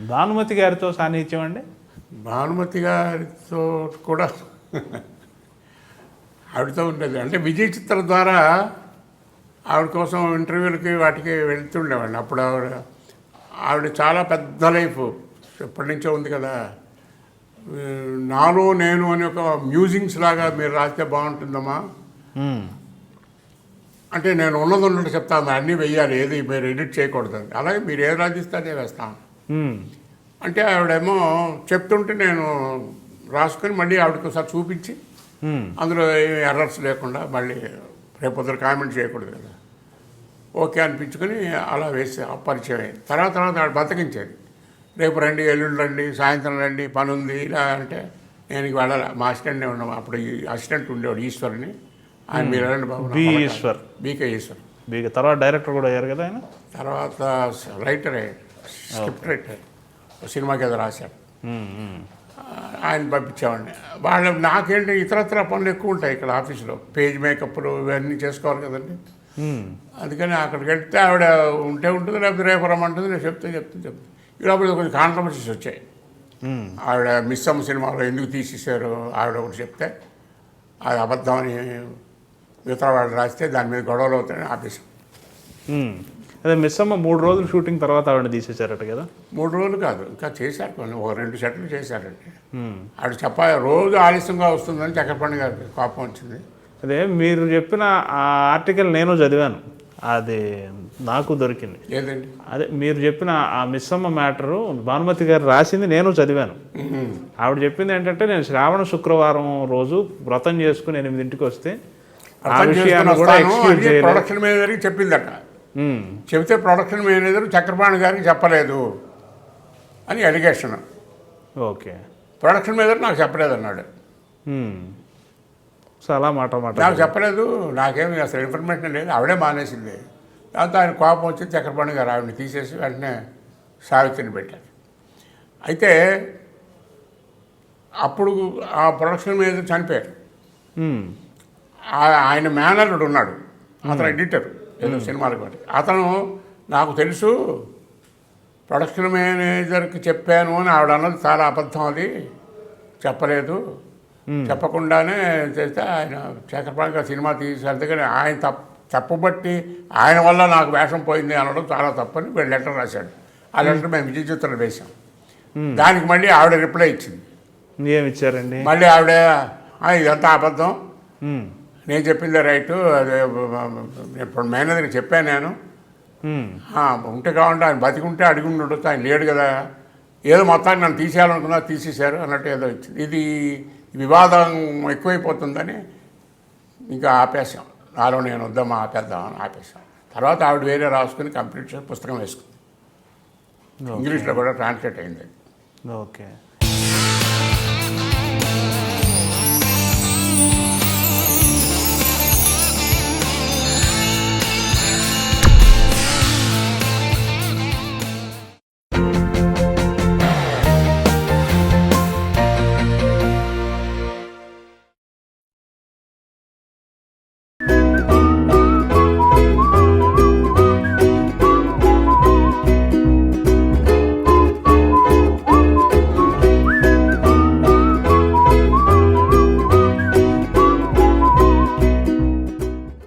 భానుమతి గారితో సాన్నిహిత్యం అండి? భానుమతి గారితో కూడా ఆవిడతో ఉండేది. అంటే విజయ్ చిత్ర ద్వారా ఆవిడ కోసం ఇంటర్వ్యూలకి వాటికి వెళ్తుండేవాడిని. అప్పుడు ఆవిడ చాలా పెద్ద లైఫ్ ఎప్పటి నుంచో ఉంది కదా. నాలో నేను అని ఒక మ్యూజింగ్స్ లాగా మీరు రాస్తే బాగుంటుందమ్మా అంటే నేను ఉన్నట్టు చెప్తాను, అన్నీ వెయ్యాలి, ఏది మీరు ఎడిట్ చేయకూడదు. అలాగే మీరు ఏది రాసిస్తే అదే వేస్తాను అంటే ఆవిడేమో చెప్తుంటే నేను రాసుకొని మళ్ళీ ఆవిడకి ఒకసారి చూపించి అందులో ఎర్రర్స్ లేకుండా మళ్ళీ రేపొద్దున కామెంట్ చేయకూడదు కదా, ఓకే అనిపించుకొని అలా వేసి పరిచయం అయ్యింది. తర్వాత ఆవిడ బతికించేది. రేపు రండి, ఎల్లుండి రండి, సాయంత్రం రండి, పని ఉంది ఇలా అంటే నేను వెళ్ళాలి. మా అసిస్టెంట్నే ఉన్నాము అప్పుడు. ఈ అసిస్టెంట్ ఉండేవాడు ఈశ్వర్ని. ఆయన మీరు వెళ్ళండి బాబు. ఈశ్వర్, బీకే ఈశ్వర్. తర్వాత డైరెక్టర్ కూడా అయ్యారు కదా ఆయన. తర్వాత రైటర్ అయ్యాడు, స్క్రిప్ట్ రైటర్, సినిమాకి ఏదో రాశాడు. ఆయన పంపించేవాడిని. వాళ్ళు నాకేంటి ఇతరత్ర పనులు ఎక్కువ ఉంటాయి ఇక్కడ ఆఫీసులో, పేజ్ మేకప్లు ఇవన్నీ చేసుకోవాలి కదండి. అందుకని అక్కడికి వెళ్తే ఆవిడ ఉంటే ఉంటుంది, లేకపోతే రేపు రమ్మంటుంది. నేను చెప్తాను. ఈ లోపల కొంచెం కాంట్రవర్సీస్ వచ్చాయి. ఆవిడ మిస్ అమ్మ సినిమాలో ఎందుకు తీసేశారు ఆవిడ ఒకటి చెప్తే అది అబద్ధం అని ఇతర వాళ్ళు రాస్తే దాని మీద గొడవలు అవుతాయని ఆపేసాం. అదే మిస్ అమ్మ 3 రోజులు షూటింగ్ తర్వాత ఆవిడ తీసేశారట కదా. 3 రోజులు కాదు, ఇంకా చేశారు కొన్ని, 2 సెట్లు చేశారండి. ఆవిడ రోజు ఆలస్యంగా వస్తుందని చక్రపాణి గారికి కోపం వచ్చింది. అదే మీరు చెప్పిన ఆ ఆర్టికల్ నేను చదివాను, అది నాకు దొరికింది. ఏదండి? అదే మీరు చెప్పిన ఆ మిస్ అమ్మ మ్యాటరు భానుమతి గారు రాసింది నేను చదివాను. ఆవిడ చెప్పింది ఏంటంటే, నేను శ్రావణ శుక్రవారం రోజు వ్రతం చేసుకుని 8ంటికి వస్తే ప్రొడక్షన్ మేనేజర్కి చెప్పిందట. చెబితే ప్రొడక్షన్ మేనేజర్ చక్రపాణి గారికి చెప్పలేదు అని అలిగేషన్. ఓకే, ప్రొడక్షన్ మేనేజర్ నాకు చెప్పలేదు అన్నాడు. సో అలా మాట నాకు చెప్పలేదు, నాకేమి అసలు ఇన్ఫర్మేషన్ లేదు, ఆవిడే మానేసింది. దాంతో ఆయన కోపం వచ్చి చక్రపాణి గారు ఆవిడని తీసేసి వెంటనే సావిత్రిని పెట్టారు. అయితే అప్పుడు ఆ ప్రొడక్షన్ మేనేజర్ చనిపోయారు. ఆయన మేనరుడు ఉన్నాడు, అతను ఎడిటర్ ఏదో సినిమాలకు బట్టి. అతను నాకు తెలుసు, ప్రొడక్షన్ మేనేజర్కి చెప్పాను అని ఆవిడ అన్నది చాలా అబద్ధం, అది చెప్పలేదు, చెప్పకుండానే చేస్తే ఆయన చక్రపాణి గారు సినిమా తీసి అందుకని ఆయన తప్పుబట్టి ఆయన వల్ల నాకు వేషం పోయింది అనడం చాలా తప్పని వీళ్ళు లెటర్ రాశాడు. ఆ లెటర్ మేము విజయ చిత్రాలు వేశాం. దానికి మళ్ళీ ఆవిడ రిప్లై ఇచ్చింది. ఏమి ఇచ్చారండి? మళ్ళీ ఆవిడ ఇదంతా అబద్ధం, నేను చెప్పిందే రైటు, అదే ఇప్పుడు మేనేజర్కి చెప్పాను నేను, ఉంటే కావాలంటే ఆయన బతికుంటే అడిగి ఉండొచ్చు, ఆయన లేడు కదా, ఏదో మొత్తానికి నన్ను తీసేయాలనుకున్నా తీసేశారు అన్నట్టు ఏదో ఇచ్చింది. ఇది వివాదం ఎక్కువైపోతుందని ఇంకా ఆపేశాం. నాలో నేను వద్దామా ఆపేద్దామని ఆపేశాం. తర్వాత ఆవిడ వేరే రాసుకుని కంప్లీట్ చేసి పుస్తకం వేసుకుంది. ఇంగ్లీష్లో కూడా ట్రాన్స్లేట్ అయింది. ఓకే.